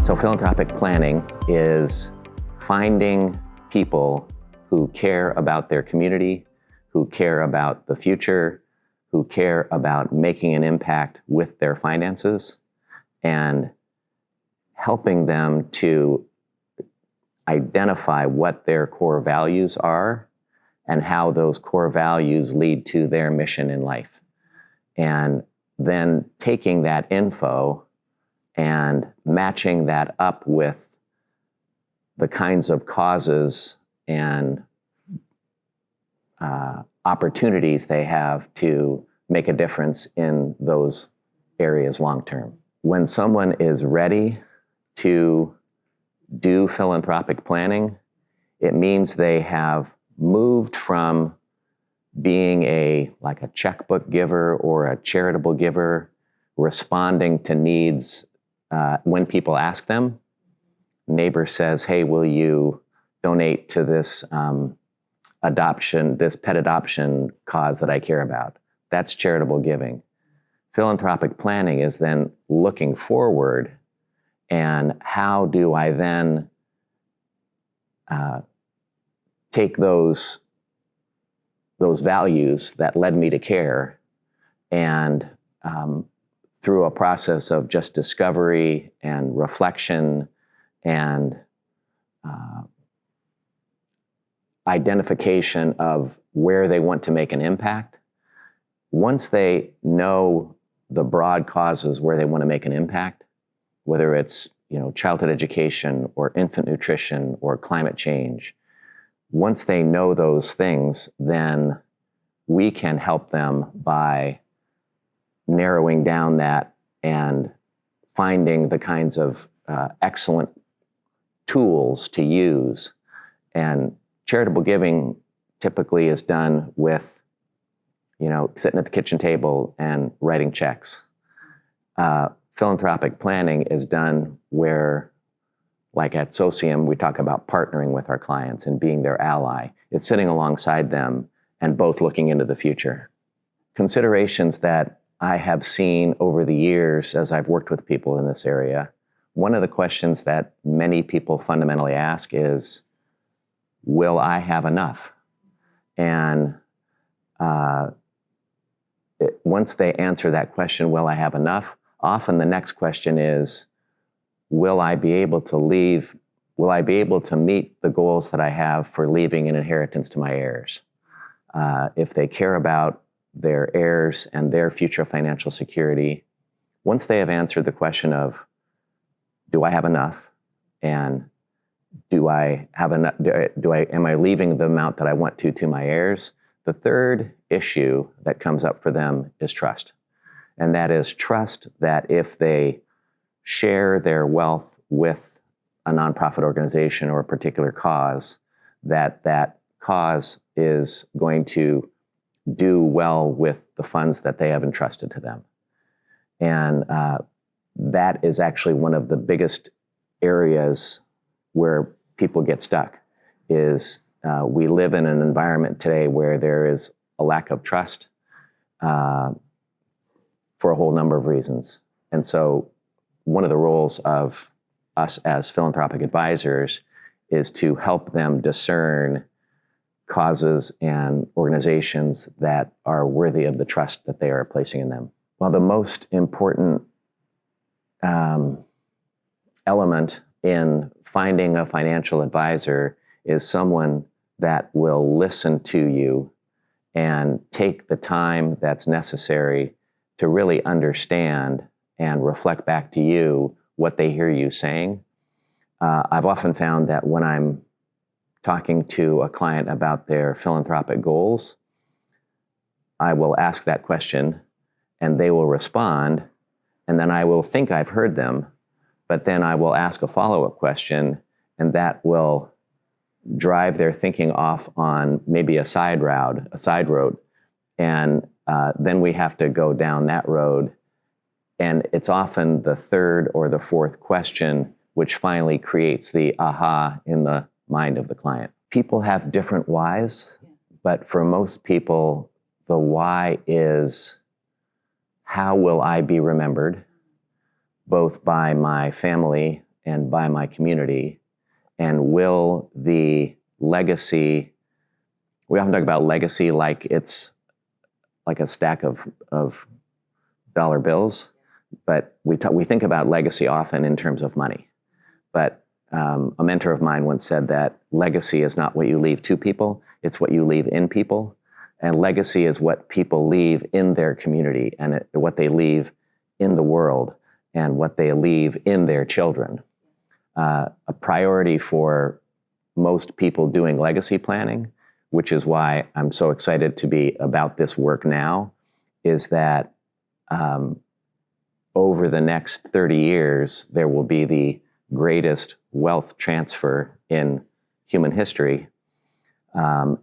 So philanthropic planning is finding people who care about their community, who care about the future, who care about making an impact with their finances, and helping them to identify what their core values are and how those core values lead to their mission in life. And then taking that info and matching that up with the kinds of causes and opportunities they have to make a difference in those areas long term. When someone is ready to do philanthropic planning, it means they have moved from being a checkbook giver or a charitable giver, responding to needs when people ask them. Neighbor says, "Hey, will you donate to this this pet adoption cause that I care about?" That's charitable giving. Philanthropic planning is then looking forward, and how do I then take those values that led me to care, and through a process of just discovery and reflection and identification of where they want to make an impact. Once they know the broad causes where they want to make an impact, whether it's childhood education or infant nutrition or climate change, once they know those things, then we can help them by narrowing down that and finding the kinds of excellent tools to use. And charitable giving typically is done with, sitting at the kitchen table and writing checks. Philanthropic planning is done where, like at Socium, we talk about partnering with our clients and being their ally. It's sitting alongside them and both looking into the future. Considerations that I have seen over the years as I've worked with people in this area, one of the questions that many people fundamentally ask is, will I have enough? And once they answer that question, will I have enough? Often the next question is, will I be able to meet the goals that I have for leaving an inheritance to my heirs? If they care about their heirs and their future financial security, once they have answered the question of, do I have enough? And am I leaving the amount that I want to my heirs? The third issue that comes up for them is trust. And that is trust that if they share their wealth with a nonprofit organization or a particular cause, that cause is going to do well with the funds that they have entrusted to them. And that is actually one of the biggest areas where people get stuck, is we live in an environment today where there is a lack of trust for a whole number of reasons. And so one of the roles of us as philanthropic advisors is to help them discern causes and organizations that are worthy of the trust that they are placing in them. Well, the most important element in finding a financial advisor is someone that will listen to you and take the time that's necessary to really understand and reflect back to you what they hear you saying. I've often found that when I'm talking to a client about their philanthropic goals, I will ask that question and they will respond, and then I will think I've heard them, but then I will ask a follow-up question, and that will drive their thinking off on maybe a side road, and then we have to go down that road. And it's often the third or the fourth question which finally creates the aha in the mind of the client. People have different whys, but for most people, the why is, how will I be remembered, both by my family and by my community? And will the legacy, we often talk about legacy like it's like a stack of dollar bills, but we think about legacy often in terms of money. But a mentor of mine once said that legacy is not what you leave to people, it's what you leave in people. And legacy is what people leave in their community and what they leave in the world and what they leave in their children. A priority for most people doing legacy planning, which is why I'm so excited to be about this work now, is that over the next 30 years, there will be the greatest wealth transfer in human history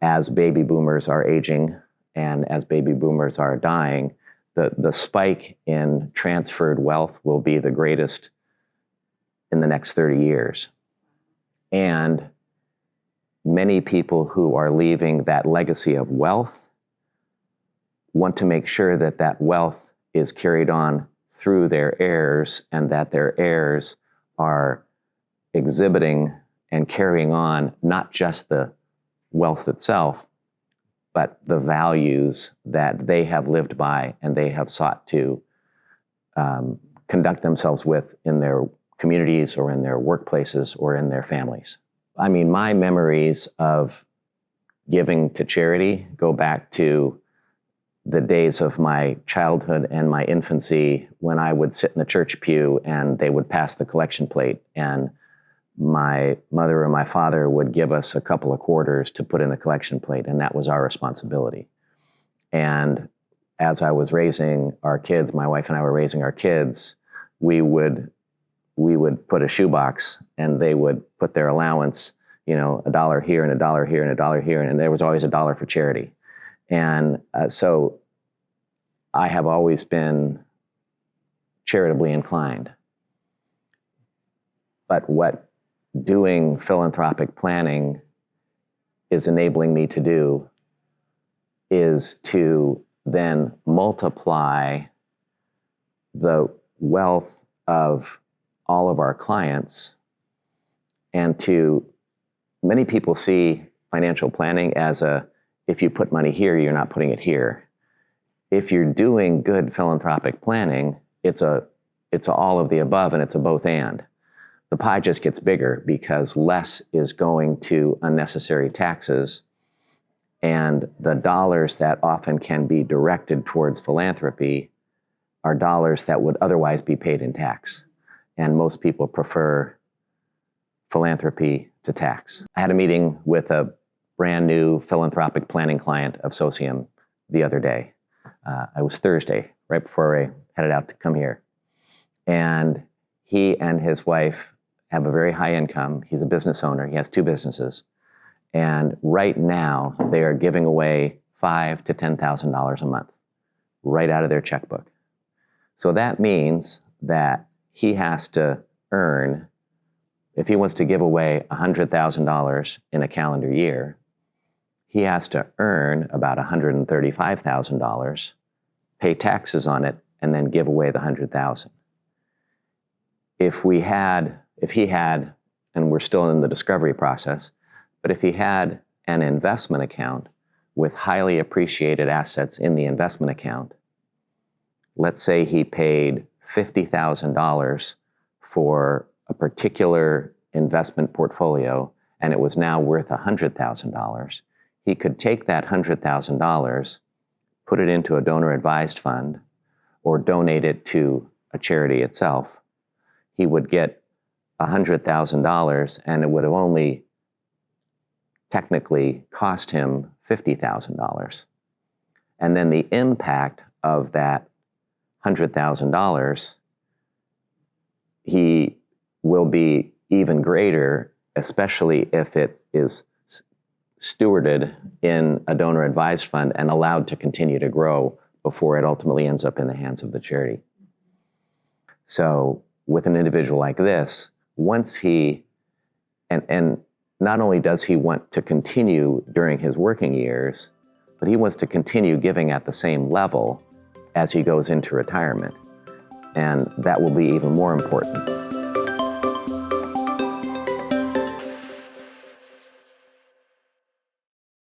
as baby boomers are aging and as baby boomers are dying. The spike in transferred wealth will be the greatest in the next 30 years. And many people who are leaving that legacy of wealth want to make sure that that wealth is carried on through their heirs and that their heirs are exhibiting and carrying on not just the wealth itself, but the values that they have lived by and they have sought to conduct themselves with in their communities or in their workplaces or in their families. I mean, my memories of giving to charity go back to the days of my childhood and my infancy when I would sit in the church pew and they would pass the collection plate and my mother or my father would give us a couple of quarters to put in the collection plate, and that was our responsibility. And as I was raising our kids, my wife and I were raising our kids, we would put a shoebox and they would put their allowance, $1 here and $1 here and $1 here, and there was always $1 for charity. And so I have always been charitably inclined. But what doing philanthropic planning is enabling me to do is to then multiply the wealth of all of our clients, and many people see financial planning as if you put money here, you're not putting it here. If you're doing good philanthropic planning, it's all of the above and it's a both and. The pie just gets bigger because less is going to unnecessary taxes, and the dollars that often can be directed towards philanthropy are dollars that would otherwise be paid in tax. And most people prefer philanthropy to tax. I had a meeting with a brand new philanthropic planning client of Socium the other day. It was Thursday, right before I headed out to come here. And he and his wife have a very high income. He's a business owner. He has 2 businesses. And right now, they are giving away $5,000 to $10,000 a month right out of their checkbook. So that means that he has to earn, if he wants to give away $100,000 in a calendar year, he has to earn about $135,000, pay taxes on it, and then give away the $100,000. If he had, and we're still in the discovery process, but if he had an investment account with highly appreciated assets in the investment account, let's say he paid $50,000 for a particular investment portfolio and it was now worth $100,000, he could take that $100,000, put it into a donor-advised fund, or donate it to a charity itself. He would get $100,000 and it would have only technically cost him $50,000. And then the impact of that $100,000, he will be even greater, especially if it is stewarded in a donor-advised fund and allowed to continue to grow before it ultimately ends up in the hands of the charity. So with an individual like this, once he, and not only does he want to continue during his working years, but he wants to continue giving at the same level as he goes into retirement. And that will be even more important.